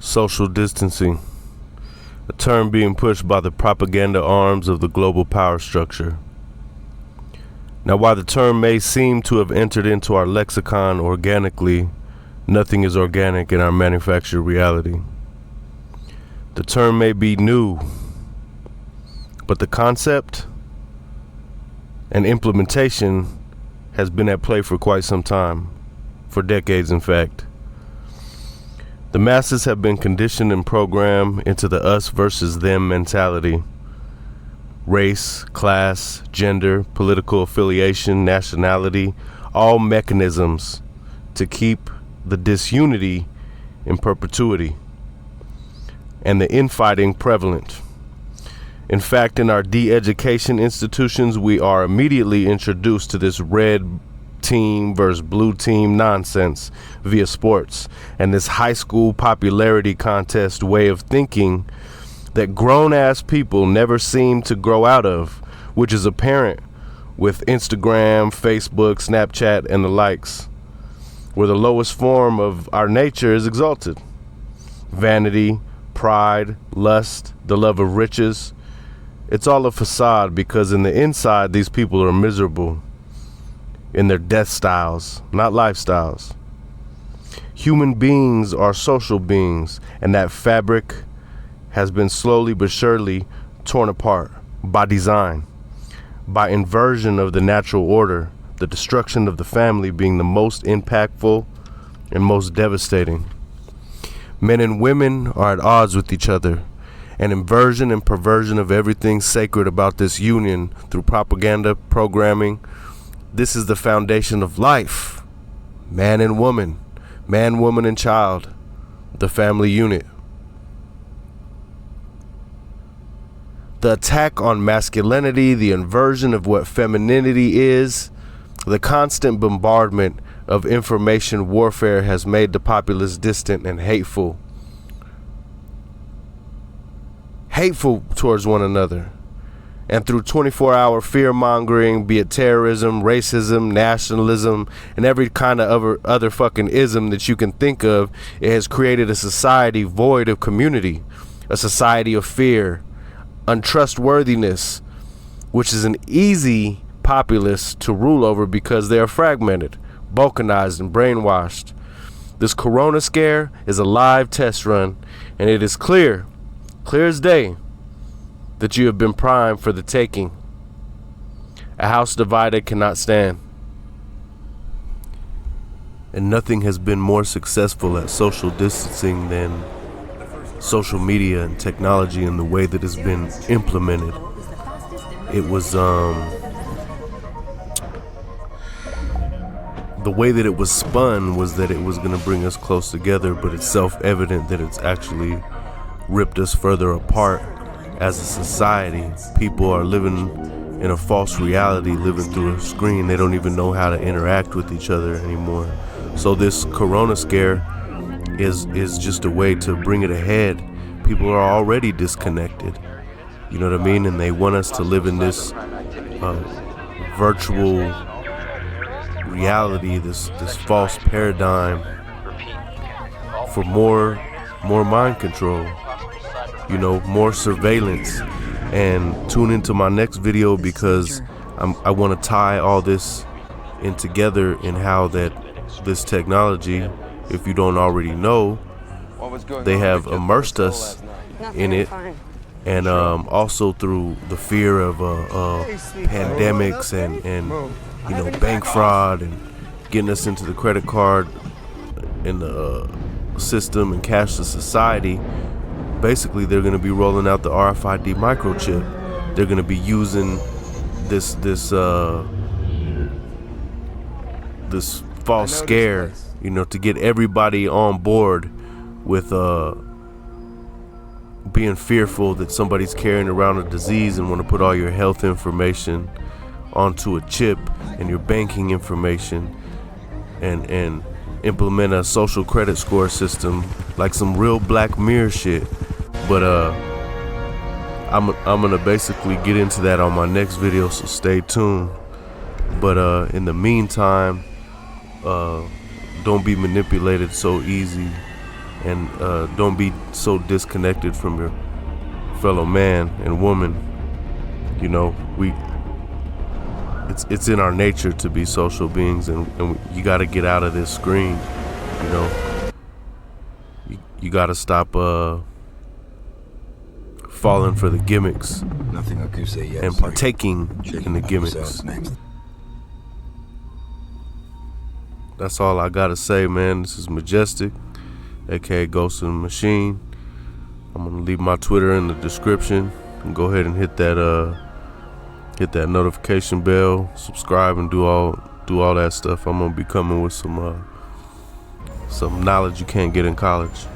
Social distancing, a term being pushed by the propaganda arms of the global power structure. Now, while the term may seem to have entered into our lexicon organically, nothing is organic in our manufactured reality. The term may be new, but the concept and implementation has been at play for quite some time, for decades in fact. The masses have been conditioned and programmed into the us versus them mentality. Race, class, gender, political affiliation, nationality, all mechanisms to keep the disunity in perpetuity and the infighting prevalent. In fact, in our de-education institutions, we are immediately introduced to this red team versus blue team nonsense via sports and this high school popularity contest way of thinking that grown-ass people never seem to grow out of, which is apparent with Instagram, Facebook, Snapchat, and the likes, where the lowest form of our nature is exalted. Vanity, pride, lust, the love of riches. It's all a facade because in the inside, these people are miserable in their death styles, not lifestyles. Human beings are social beings, and that fabric has been slowly but surely torn apart by design, by inversion of the natural order, the destruction of the family being the most impactful and most devastating. Men and women are at odds with each other. An inversion and perversion of everything sacred about this union through propaganda, programming. This is the foundation of life. Man and woman, man, woman, and child, the family unit. The attack on masculinity, the inversion of what femininity is, the constant bombardment of information warfare has made the populace distant and hateful towards one another. And through 24-hour fear-mongering, be it terrorism, racism, nationalism, and every kind of other fucking ism that you can think of, it has created a society void of community, a society of fear, untrustworthiness, which is an easy populace to rule over because they are fragmented, balkanized, and brainwashed. This corona scare is a live test run, and it is clear as day, that you have been primed for the taking. A house divided cannot stand. And nothing has been more successful at social distancing than social media and technology and the way that it's been implemented. It was the way that it was spun was that it was going to bring us close together, but it's self-evident that it's actually ripped us further apart as a society. People are living in a false reality, living through a screen. They don't even know how to interact with each other anymore. So this corona scare is just a way to bring it ahead. People are already disconnected, you know what I mean? And they want us to live in this virtual reality, this false paradigm for more mind control, you know, more surveillance. And tune into my next video because I want to tie all this in together in how that this technology, if you don't already know, they have immersed us in it. And also through the fear of pandemics and you know, bank fraud and getting us into the credit card in the system and cashless society. Basically, they're going to be rolling out the RFID microchip. They're going to be using this false scare, you know, to get everybody on board with being fearful that somebody's carrying around a disease and want to put all your health information onto a chip and your banking information and implement a social credit score system like some real Black Mirror shit. But I'm gonna basically get into that on my next video, so stay tuned. But in the meantime, don't be manipulated so easy, and don't be so disconnected from your fellow man and woman. You know, it's in our nature to be social beings, and you got to get out of this screen. You know, you got to stop falling for the gimmicks and partaking in the gimmicks. That's all I gotta say, man. This is Majestic, aka Ghost in the Machine. I'm gonna leave my Twitter in the description, and go ahead and hit that notification bell, subscribe, and do all that stuff. I'm gonna be coming with some knowledge you can't get in college.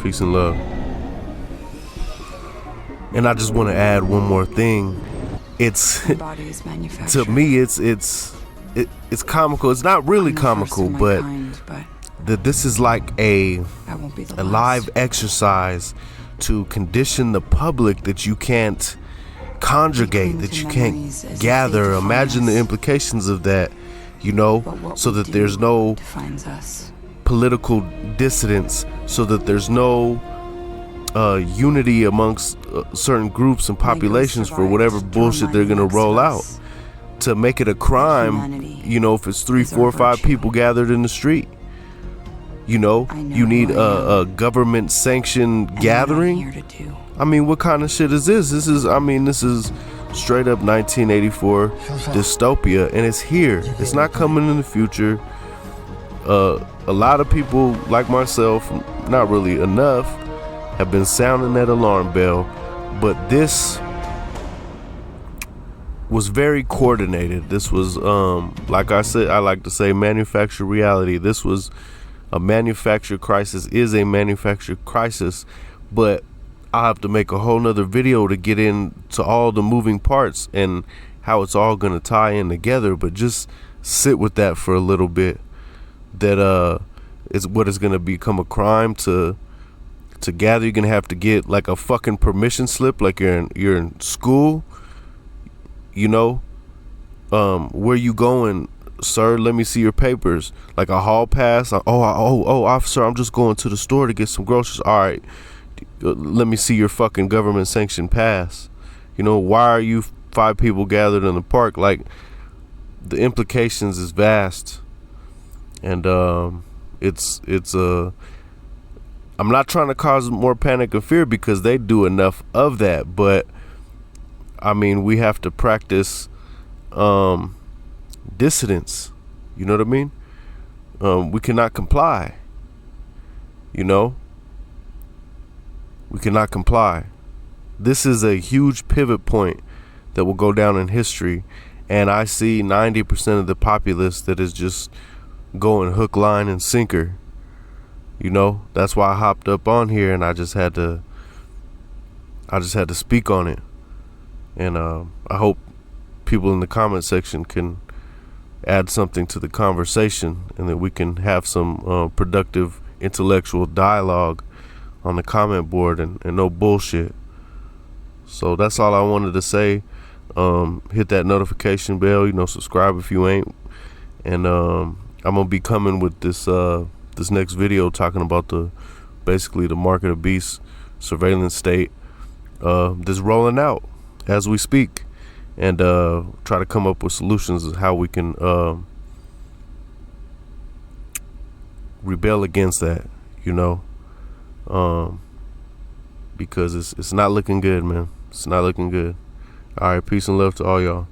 Peace and love. And I just want to add one more thing. It's to me, it's comical. It's not really comical, but that this is like a live exercise to condition the public that you can't conjugate, that you can't gather. Imagine the implications of that, you know, so that there's no political dissidence, so that there's no unity amongst certain groups and populations for whatever bullshit they're gonna roll out. To make it a crime, you know, if it's 3, 4, 5 people gathered in the street, you know, you need a government sanctioned gathering. I mean, what kind of shit is this? This is straight up 1984 dystopia, and it's here. It's not coming in the future. A lot of people like myself, not really enough, have been sounding that alarm bell, but this was very coordinated. This was, like I said, I like to say manufactured reality. This was a manufactured crisis, is a manufactured crisis, but I have to make a whole nother video to get into all the moving parts and how it's all going to tie in together. But just sit with that for a little bit. That is what is going to become a crime to gather. You're going to have to get like a fucking permission slip, like you're in school, you know. Where you going, sir? Let me see your papers. Like a hall pass. Oh, officer, I'm just going to the store to get some groceries. All right, let me see your fucking government sanctioned pass. You know, why are you 5 people gathered in the park? Like, the implications is vast. And it's I'm not trying to cause more panic and fear, because they do enough of that, but I mean, we have to practice dissidence. You know what I mean? We cannot comply. You know? We cannot comply. This is a huge pivot point that will go down in history, and I see 90% of the populace that is just going hook, line, and sinker. You know, that's why I hopped up on here, and I just had to speak on it. And I hope people in the comment section can add something to the conversation, and that we can have some productive intellectual dialogue on the comment board, and no bullshit. So that's all I wanted to say. Hit that notification bell, you know, subscribe if you ain't. And I'm gonna be coming with this this next video talking about basically the market of beast surveillance state that's rolling out as we speak, and try to come up with solutions of how we can rebel against that, you know, because it's not looking good, man. It's not looking good. All right, peace and love to all y'all.